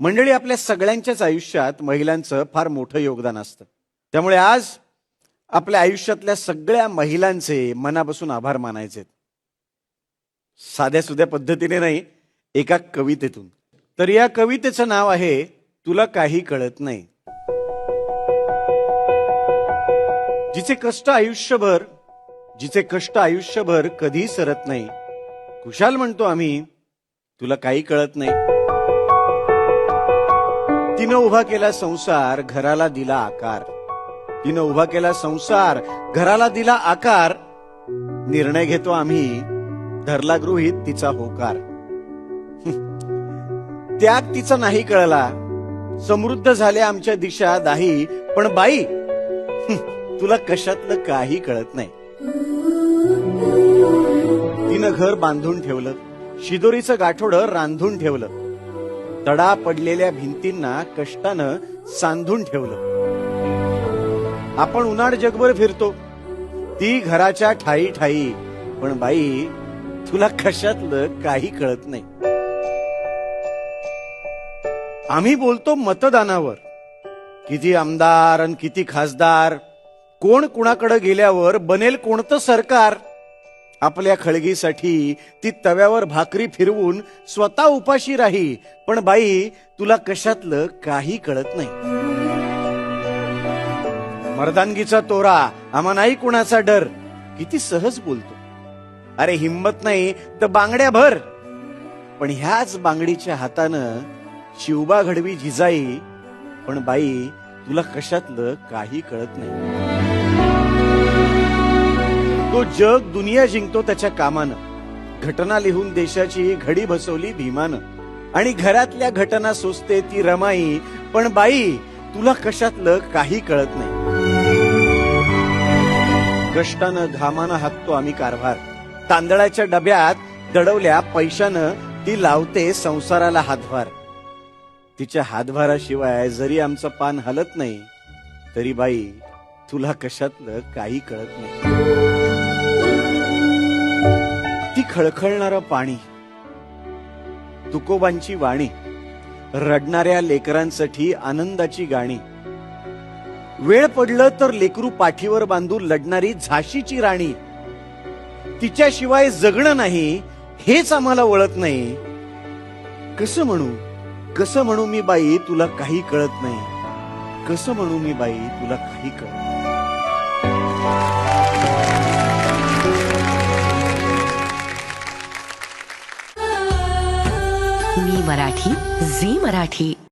मंडळी, आपल्या सगळ्यांच्याच आयुष्यात महिलांचं फार मोठं योगदान असतं. त्यामुळे आज आपल्या आयुष्यातल्या सगळ्या महिलांचे मनापासून आभार मानायचे. साध्या सुध्या पद्धतीने नाही, एका कवितेतून. तर या कवितेचं नाव आहे तुला काही कळत नाही. जिचे कष्ट आयुष्यभर कधी सरत नाही, खुशाल म्हणतो आम्ही तुला काही कळत नाही. तिनं उभा केला संसार, घराला दिला आकार. तिनं उभा केला संसार, घराला दिला आकार. निर्णय घेतो आम्ही, धरला गृहीत तिचा होकार. त्याग तिचा नाही कळला, समृद्ध झाल्या आमच्या दिशा दाही. पण बाई, तुला कशातलं काही कळत नाही. तिनं घर बांधून ठेवलं, शिदोरीचं गाठोडं रांधून ठेवलं. तडा पडलेल्या भिंतींना कष्टानं सांधून ठेवलं. आपण उन्हाळ जगभर फिरतो, ती घराच्या ठाई ठाई. पण बाई, तुला कशातलं काही कळत नाही. आम्ही बोलतो मतदानावर, किती आमदार आणि किती खासदार, कोण कुणाकडे गेल्यावर बनेल कोणतं सरकार. आपल्या खळगीसाठी ती तव्यावर भाकरी फिरवून स्वतः उपाशी राही. पण बाई, तुला कशातलं काही कळत नाही. मर्दानगीचा तोरा, आम्हा नाही कुणाचा डर. किती सहज बोलतो. अरे हिम्मत नाही तर बांगड्या भर. पण ह्याच बांगडीच्या हातानं शिवबा घडवी जिजाई. पण बाई, तुला कशातलं काही कळत नाही. तो जग दुनिया जिंकतो त्याच्या कामानं. घटना लिहून देशाची घडी बसवली भीमानं. आणि घरातल्या घटना सोसते ती रमाई. पण बाई, तुला कशातलं काही कळत नाही. कष्टानं घामानं हाकतो आम्ही कारभार. तांदळाच्या डब्यात दडवल्या पैशानं ती लावते संसाराला हातभार. तिच्या हातभाराशिवाय जरी आमचं पान हलत नाही, तरी बाई, तुला कशातलं काही कळत नाही. ती खळखळणारं पाणी, तुकोबांची वाणी, रडणाऱ्या लेकरांसाठी आनंदाची गाणी. वेळ पडलं तर लेकरू पाठीवर बांधून लढणारी झाशीची राणी. तिच्याशिवाय जगणं नाही हेच आम्हाला वळत नाही. कसं म्हणू मी बाई, तुला काही कळत नाही. कसं म्हणू मी बाई, तुला काही कळत नाही. मी मराठी, झी मराठी.